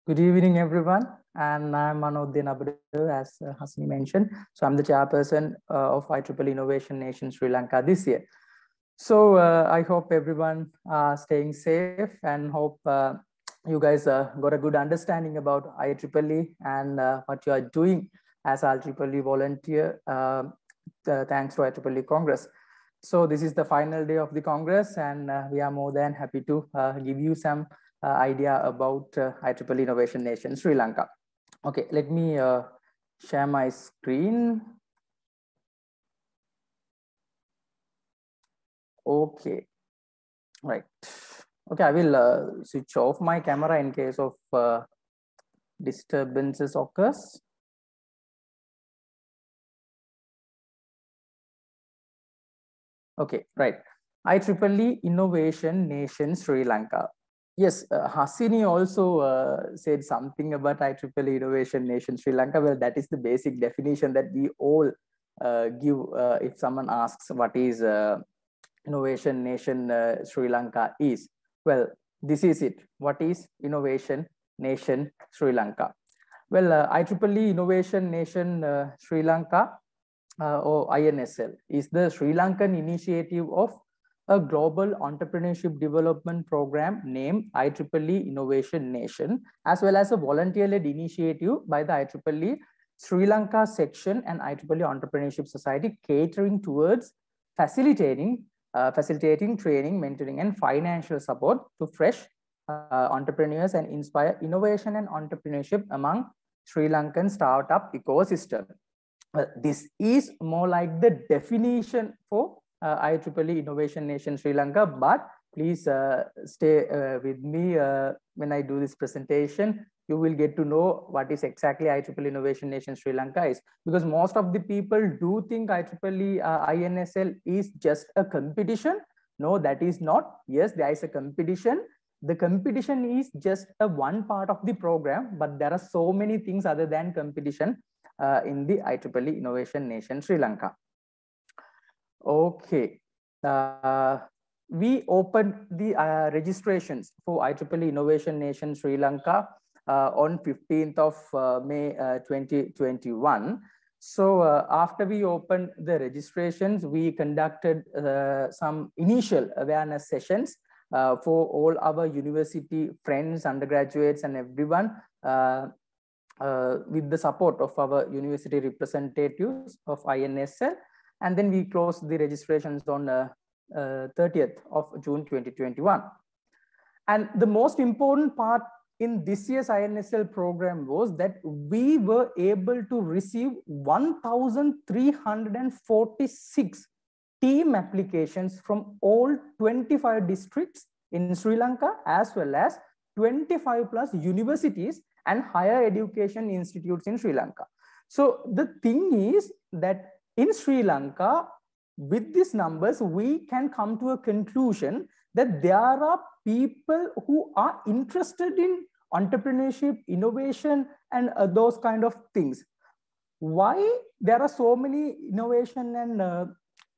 Good evening, everyone. And I'm Manodya Nabadawewa, as Hasni mentioned. So I'm the chairperson of IEEE Innovation Nation Sri Lanka this year. So I hope everyone staying safe and hope you guys got a good understanding about IEEE and what you are doing as IEEE volunteer. Thanks to IEEE Congress. So this is the final day of the Congress, and we are more than happy to give you some idea about IEEE Innovation Nation Sri Lanka. Okay, let me share my screen. Okay, right. Okay, I will switch off my camera in case of disturbances occurs. Okay, right. IEEE Innovation Nation Sri Lanka. Yes, Hasini also said something about IEEE Innovation Nation Sri Lanka. Well, that is the basic definition that we all give if someone asks what is Innovation Nation Sri Lanka is. Well, this is it. What is Innovation Nation Sri Lanka? Well, IEEE Innovation Nation Sri Lanka or INSL is the Sri Lankan initiative of a global entrepreneurship development program named IEEE Innovation Nation, as well as a volunteer-led initiative by the IEEE Sri Lanka section and IEEE Entrepreneurship Society, catering towards facilitating training, mentoring, and financial support to fresh entrepreneurs and inspire innovation and entrepreneurship among Sri Lankan startup ecosystem. This is more like the definition for IEEE Innovation Nation Sri Lanka, but please stay with me when I do this presentation. You will get to know what is exactly IEEE Innovation Nation Sri Lanka is, because most of the people do think IEEE INSL is just a competition. No, that is not. Yes, there is a competition. The competition is just a one part of the program, but there are so many things other than competition in the IEEE Innovation Nation Sri Lanka. Okay, we opened the registrations for IEEE Innovation Nation Sri Lanka on 15th of May 2021. So after we opened the registrations, we conducted some initial awareness sessions for all our university friends, undergraduates, and everyone with the support of our university representatives of INSL. And then we closed the registrations on 30th of June 2021. And the most important part in this year's INSL program was that we were able to receive 1,346 team applications from all 25 districts in Sri Lanka, as well as 25 plus universities and higher education institutes in Sri Lanka. So the thing is that in Sri Lanka, with these numbers, we can come to a conclusion that there are people who are interested in entrepreneurship, innovation, and those kind of things. Why there are so many innovation and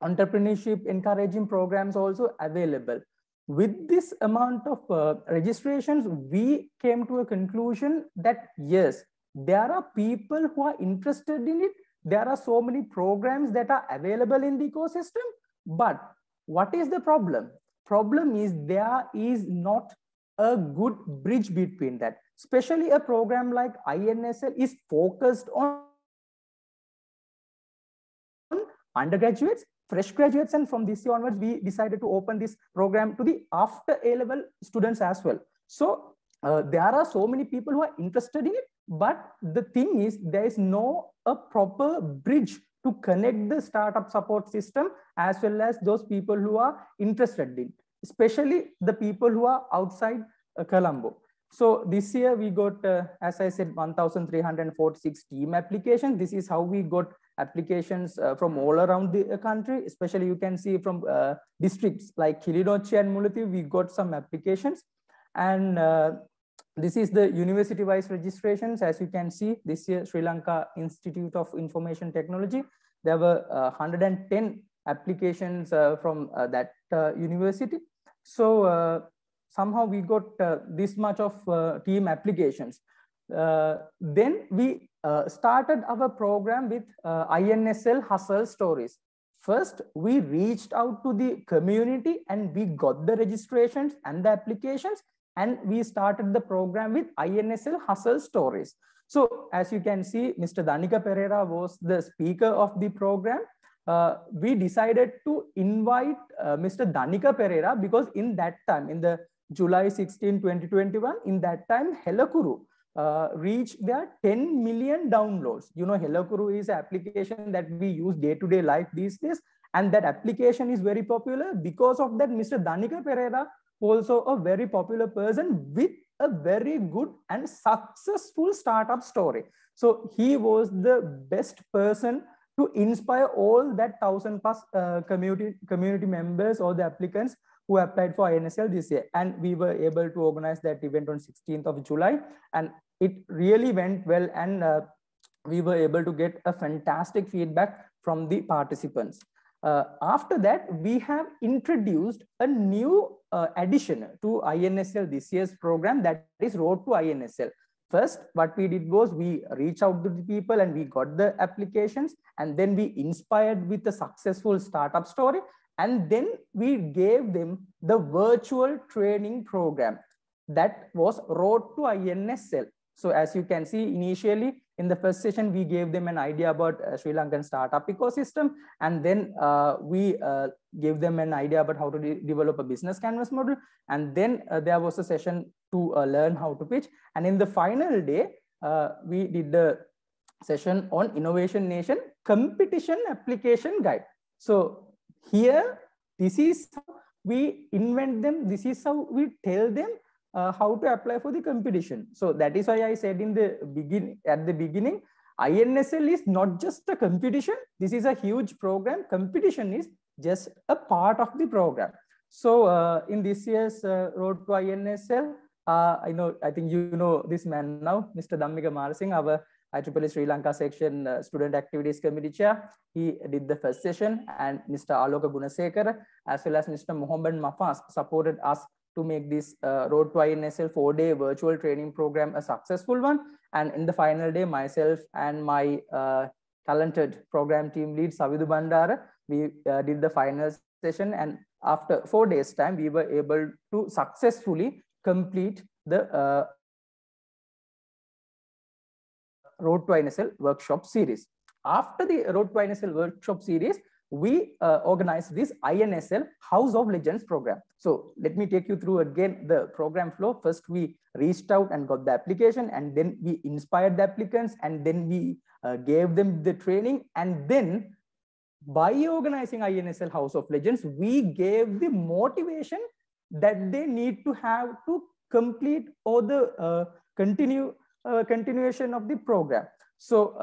entrepreneurship encouraging programs also available? With this amount of registrations, we came to a conclusion that yes, there are people who are interested in it. There are so many programs that are available in the ecosystem, but what is the problem? Problem is there is not a good bridge between that. Especially a program like INSL is focused on undergraduates, fresh graduates, and from this year onwards, we decided to open this program to the after A-level students as well. So there are so many people who are interested in it, but the thing is there is no a proper bridge to connect the startup support system as well as those people who are interested in, especially the people who are outside Colombo. So this year we got, as I said, 1,346 team applications. This is how we got applications from all around the country, especially you can see from districts like Kilinochchi and Mullaitivu, we got some applications. And this is the university-wise registrations. As you can see, this year, Sri Lanka Institute of Information Technology, there were 110 applications from that university. So somehow we got this much of team applications. Then we started our program with INSL Hustle Stories. First, we reached out to the community and we got the registrations and the applications, and we started the program with INSL Hustle Stories. So as you can see, Mr. Danica Pereira was the speaker of the program. We decided to invite Mr. Danica Pereira because in that time, in the July 16, 2021, in that time, Helakuru reached their 10 million downloads. You know, Helakuru is an application that we use day-to-day life these days, and that application is very popular. Because of that, Mr. Danica Pereira, also a very popular person with a very good and successful startup story. So he was the best person to inspire all that 1,000 plus community members or the applicants who applied for INSL this year. And we were able to organize that event on 16th of July. And it really went well. And we were able to get a fantastic feedback from the participants. After that, we have introduced a new addition to INSL this year's program, that is Road to INSL. First, what we did was we reached out to the people and we got the applications, and then we inspired with a successful startup story, and then we gave them the virtual training program that was Road to INSL. So as you can see, initially in the first session, we gave them an idea about Sri Lankan startup ecosystem, and then we gave them an idea about how to develop a business canvas model. And then there was a session to learn how to pitch. And in the final day, we did the session on Innovation Nation competition application guide. So here, this is how we invent them. This is how we tell them how to apply for the competition. So that is why I said in the beginning, INSL is not just a competition. This is a huge program. Competition is just a part of the program. So in this year's Road to INSL, I think you know this man now, Mr. Dhammika Marasinghe, our IEEE Sri Lanka section student activities committee chair. He did the first session, and Mr. Aloka Gunasekara as well as Mr. Mohammed Mafas supported us to make this Road to INSL 4-day virtual training program a successful one. And in the final day, myself and my talented program team lead, Savidu Bandara, we did the final session. And after 4 days time, we were able to successfully complete the Road to INSL workshop series. After the Road to INSL workshop series, we organized this INSL House of Legends program. So let me take you through again the program flow. First, we reached out and got the application, and then we inspired the applicants, and then we gave them the training. And then by organizing INSL House of Legends, we gave the motivation that they need to have to complete or the continuation of the program. So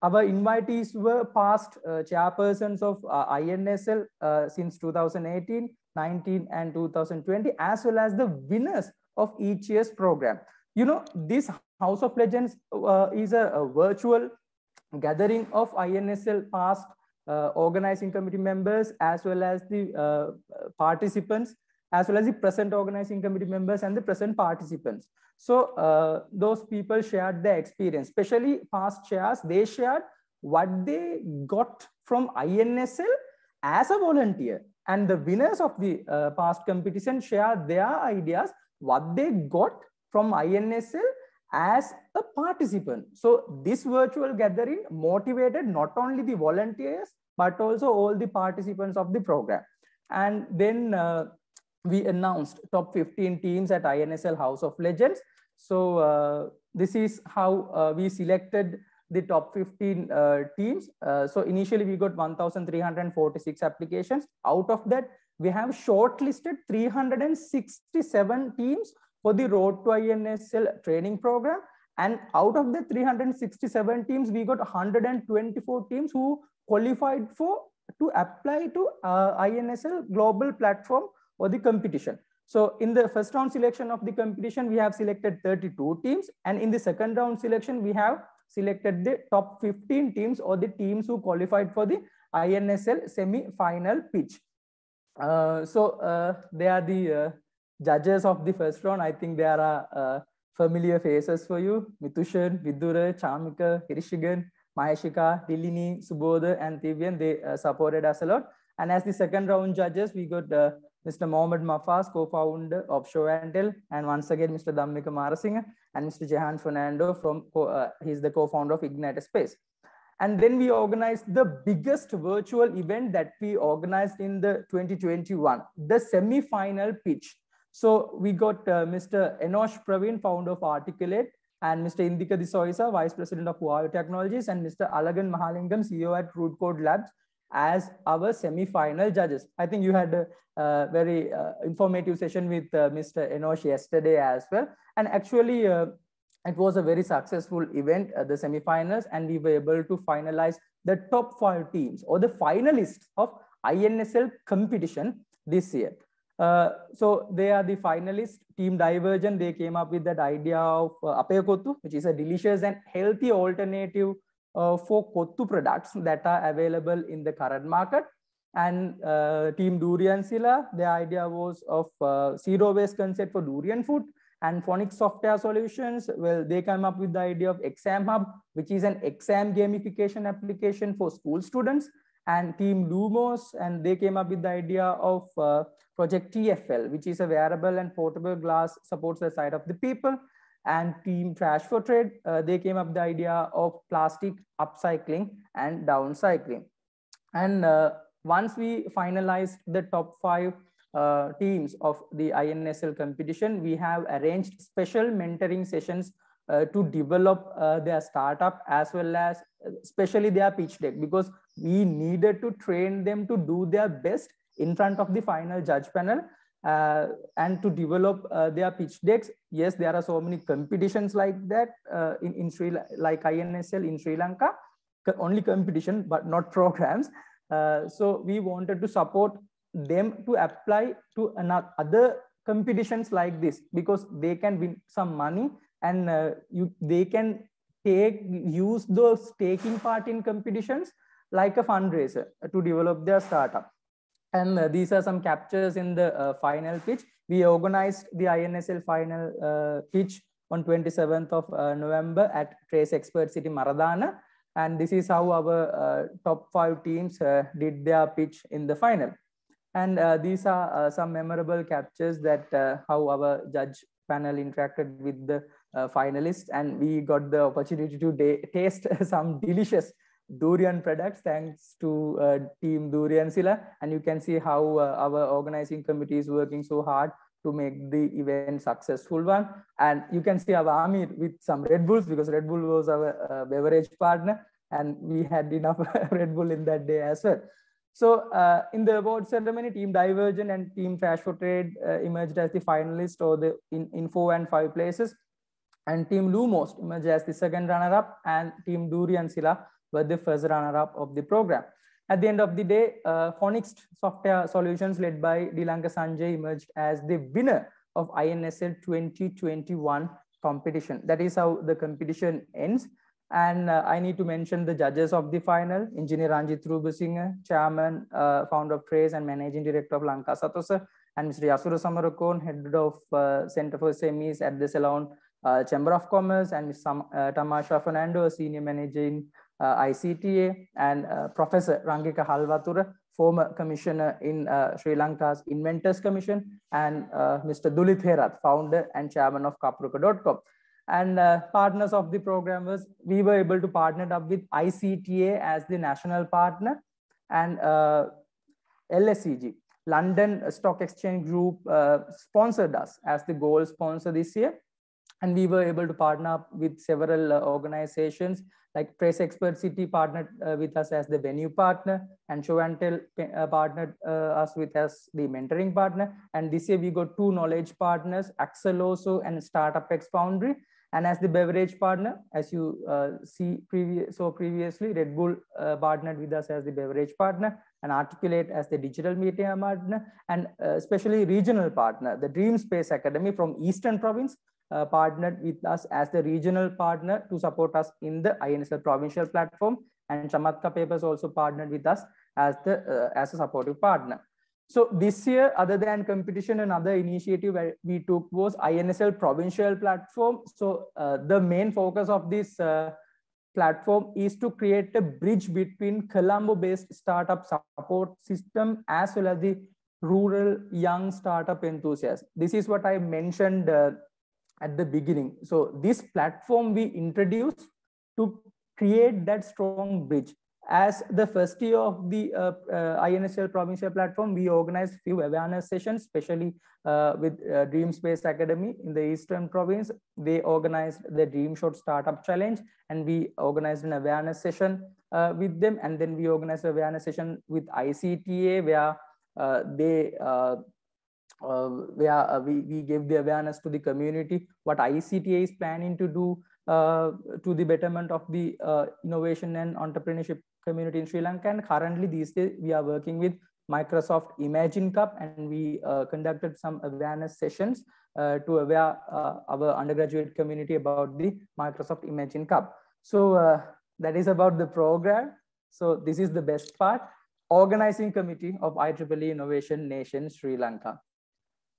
our invitees were past chairpersons of INSL since 2018, 19, and 2020, as well as the winners of each year's program. You know, this House of Legends is a virtual gathering of INSL past organizing committee members, as well as the participants, as well as the present organizing committee members and the present participants. So those people shared their experience, especially past chairs. They shared what they got from INSL as a volunteer, and the winners of the past competition shared their ideas, what they got from INSL as a participant. So this virtual gathering motivated not only the volunteers, but also all the participants of the program. And then we announced top 15 teams at INSL House of Legends. So this is how we selected the top 15 teams. So initially we got 1,346 applications. Out of that, we have shortlisted 367 teams for the Road to INSL training program. And out of the 367 teams, we got 124 teams who qualified to apply to INSL global platform or the competition. So in the first round selection of the competition, we have selected 32 teams. And in the second round selection, we have selected the top 15 teams or the teams who qualified for the INSL semi-final pitch. So they are the judges of the first round. I think there are familiar faces for you: Mitushan, Vidura, Chamika, Hirishigan, Maheshika, Dilini, Subodha, and Thivyan. They supported us a lot. And as the second round judges, we got Mr. Mohammed Mafaz, co-founder of Show and Tell, and once again Mr. Dhammika Marasinghe and Mr. Jehan Fernando from he's the co-founder of Ignite Space. And then we organized the biggest virtual event that we organized in the 2021, the semi-final pitch. So we got Mr. Enosh Praveen, founder of Articulate, and Mr. Indika Disoisa, Vice President of Huawei Technologies, and Mr. Alagan Mahalingam, CEO at Root Code Labs, as our semi-final judges. I think you had a very informative session with Mr. Enosh yesterday as well. And actually, it was a very successful event, the semi-finals, and we were able to finalize the top 5 teams or the finalists of INSL competition this year. So they are the finalists. Team Divergent, they came up with that idea of Apaya Kottu, which is a delicious and healthy alternative for Kottu products that are available in the current market. And Team Durian Sila, the idea was of zero waste concept for durian food. And Phonics Software Solutions, well, they come up with the idea of Exam Hub, which is an exam gamification application for school students. And Team Lumos, and they came up with the idea of Project TFL, which is a wearable and portable glass, supports the sight of the people. And Team Trash for Trade, they came up with the idea of plastic upcycling and downcycling. And once we finalized the top 5 teams of the INSL competition, we have arranged special mentoring sessions to develop their startup as well as especially their pitch deck, because we needed to train them to do their best in front of the final judge panel and to develop their pitch decks. Yes, there are so many competitions like that like INSL in Sri Lanka, only competition but not programs. So we wanted to support them to apply to other competitions like this, because they can win some money and they can use those taking part in competitions like a fundraiser to develop their startup. And these are some captures in the final pitch. We organized the INSL final pitch on 27th of November at Trace Expert City Maradana. And this is how our top 5 teams did their pitch in the final. And these are some memorable captures that how our judge panel interacted with the finalists. And we got the opportunity to taste some delicious durian products thanks to Team Durian Sila. And you can see how our organizing committee is working so hard to make the event successful one. And you can see our army with some Red Bulls, because Red Bull was our beverage partner, and we had enough Red Bull in that day as well. So in the award ceremony, Team Divergent and Team Trash for Trade emerged as the finalists or in 4 and 5 places. And Team Lumos emerged as the second runner-up, and Team Durian Sila were the first runner-up of the program. At the end of the day, Phonics Software Solutions led by Lanka Sanjay emerged as the winner of INSL 2021 competition. That is how the competition ends. And I need to mention the judges of the final: Engineer Ranjit Rubasinghe, Chairman, Founder of Trace and Managing Director of Lanka Satosa, and Mr. Yasura Samarakon, Head of Center for SMEs at the Ceylon Chamber of Commerce, and Ms. Tamasha Fernando, Senior Manager in ICTA, and Professor Rangika Halvatura, former Commissioner in Sri Lanka's Inventors Commission, and Mr. Dulit Herath, Founder and Chairman of Kapruka.com. And partners of the program was, we were able to partner up with ICTA as the national partner, and LSEG, London Stock Exchange Group, sponsored us as the gold sponsor this year. And we were able to partner up with several organizations, like Trace Expert City partnered with us as the venue partner, and Show and Tell partnered us with as the mentoring partner. And this year we got 2 knowledge partners, Axeloso and Startup X Foundry. And as the beverage partner, as you saw previously, Red Bull partnered with us as the beverage partner, and Articulate as the digital media partner, and especially regional partner, the Dream Space Academy from Eastern Province partnered with us as the regional partner to support us in the INSL Provincial Platform, and Chamatka Papers also partnered with us as a supportive partner. So this year, other than competition, another initiative we took was INSL Provincial Platform. So the main focus of this platform is to create a bridge between Colombo-based startup support system as well as the rural young startup enthusiasts. This is what I mentioned at the beginning. So this platform we introduced to create that strong bridge. As the first year of the INSL Provincial Platform, we organized few awareness sessions, especially with Dream Space Academy in the Eastern Province. They organized the Dream Shot Startup Challenge, and we organized an awareness session with them. And then we organized an awareness session with ICTA, where we gave the awareness to the community what ICTA is planning to do to the betterment of the innovation and entrepreneurship community in Sri Lanka. And currently these days we are working with Microsoft Imagine Cup, and we conducted some awareness sessions to aware our undergraduate community about the Microsoft Imagine Cup. So that is about the program. So this is the best part. Organizing Committee of IEEE Innovation Nation Sri Lanka.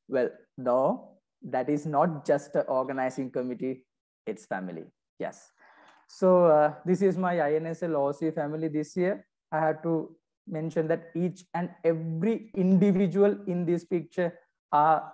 Well, no, that is not just an organizing committee, it's family. Yes. So this is my INSL OC family this year. I have to mention that each and every individual in this picture are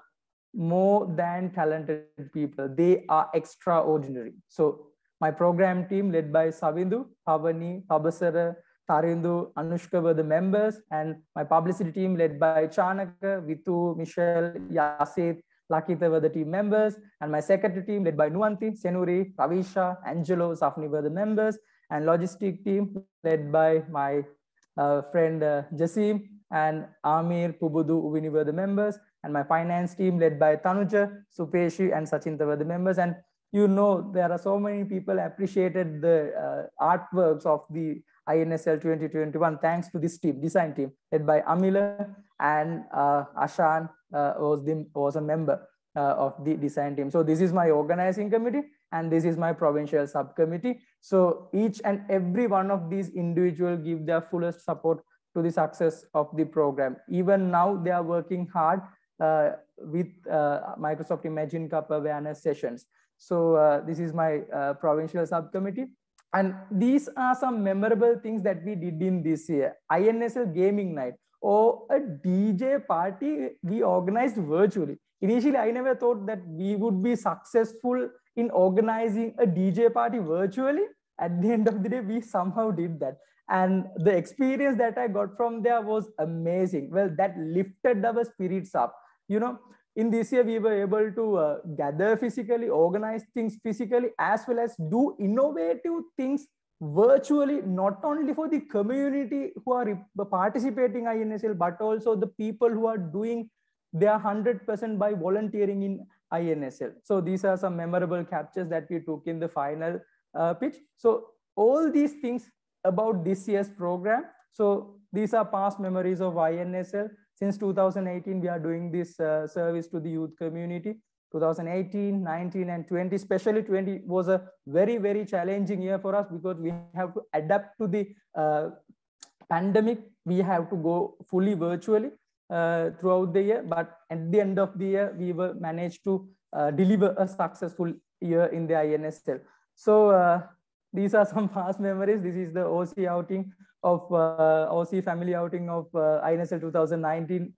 more than talented people. They are extraordinary. So my program team led by Savindu, Pavani, Pabasara, Tarindu, Anushka were the members, and my publicity team led by Chanaka, Vitu, Michelle, Yasit, Lakita were the team members, and my secretary team led by Nuanti, Senuri, Ravisha, Angelo, Safni were the members, and logistic team led by my friend Jasim and Amir, Pubudu, Uvini were the members, and my finance team led by Tanuja, Supeshi, and Sachinta were the members. And you know, there are so many people appreciated the artworks of the INSL 2021 thanks to this team, design team led by Amila, and Ashan was a member of the design team. So this is my organizing committee, and this is my provincial subcommittee. So each and every one of these individuals give their fullest support to the success of the program. Even now they are working hard with Microsoft Imagine Cup awareness sessions. So this is my provincial subcommittee. And these are some memorable things that we did in this year. INSL Gaming Night, or a DJ party we organized virtually. Initially, I never thought that we would be successful in organizing a DJ party virtually. At the end of the day, we somehow did that. And the experience that I got from there was amazing. Well, that lifted our spirits up. You know, in this year, we were able to gather physically, organize things physically, as well as do innovative things virtually, not only for the community who are participating in INSL, but also the people who are doing their 100% by volunteering in INSL. So these are some memorable captures that we took in the final pitch. So all these things about this year's program. So these are past memories of INSL. Since 2018, we are doing this service to the youth community. 2018, 19, and 20, especially 20 was a very, very challenging year for us because we have to adapt to the pandemic. We have to go fully virtually throughout the year. But at the end of the year, we were managed to deliver a successful year in the INSL. So these are some past memories. This is the OC outing of OC family outing of INSL 2019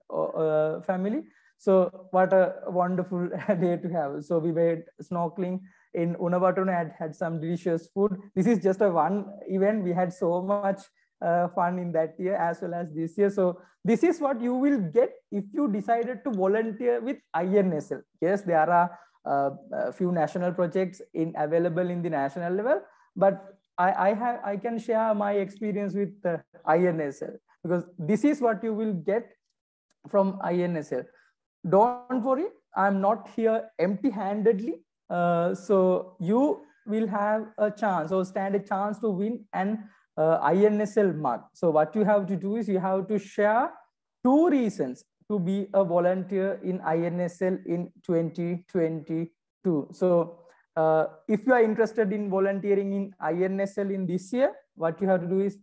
family. So what a wonderful day to have. So we were snorkeling in Unavattuna and had some delicious food. This is just a one event. We had so much fun in that year as well as this year. So this is what you will get if you decided to volunteer with INSL. Yes, there are a few national projects available in the national level, but I can share my experience with INSL because this is what you will get from INSL. Don't worry, I'm not here empty-handedly. So you will have a chance or stand a chance to win an INSL mug. So what you have to do is you have to share 2 reasons to be a volunteer in INSL in 2022. So if you are interested in volunteering in INSL in this year, what you have to do is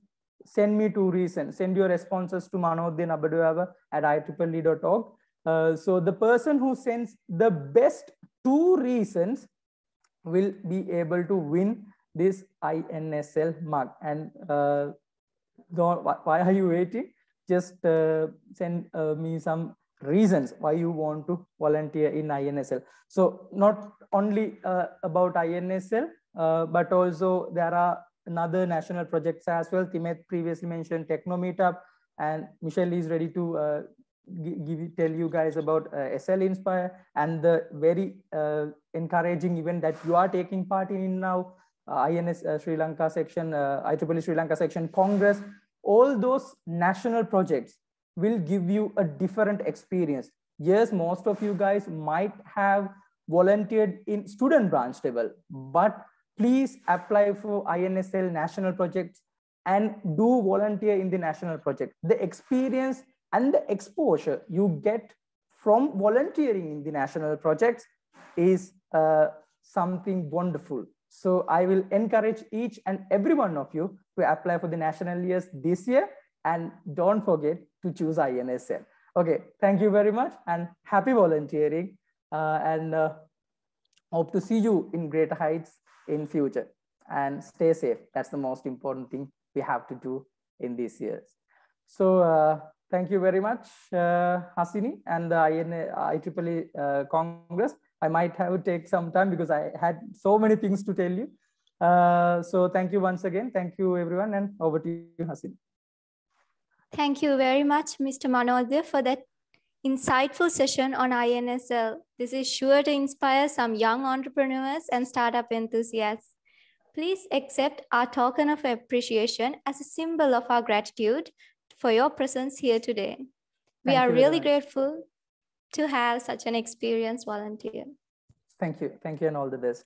send me 2 reasons. Send your responses to Manodya Nabadawewa at IEEE.org. So the person who sends the best 2 reasons will be able to win this INSL mug. And why are you waiting? Just send me some reasons why you want to volunteer in INSL. So not only about INSL, but also there are another national projects as well. Timet previously mentioned Techno Meetup, and Michelle is ready to tell you guys about SL Inspire and the very encouraging event that you are taking part in now, INS Sri Lanka section, IEEE Sri Lanka section Congress. All those national projects will give you a different experience. Yes, most of you guys might have volunteered in student branch level, but please apply for INSL national projects and do volunteer in the national project. The experience and the exposure you get from volunteering in the national projects is something wonderful. So I will encourage each and every one of you to apply for the national years this year, and don't forget to choose INSL. Okay, thank you very much and happy volunteering, and hope to see you in greater heights in future, and stay safe. That's the most important thing we have to do in these years. So thank you very much, Hasini and the IEEE Congress. I might have to take some time because I had so many things to tell you. So thank you once again. Thank you, everyone. And over to you, Hasini. Thank you very much, Mr. Manodya, for that insightful session on INSL. This is sure to inspire some young entrepreneurs and startup enthusiasts. Please accept our token of appreciation as a symbol of our gratitude for your presence here today. We are really grateful to have such an experienced volunteer. Thank you and all the best.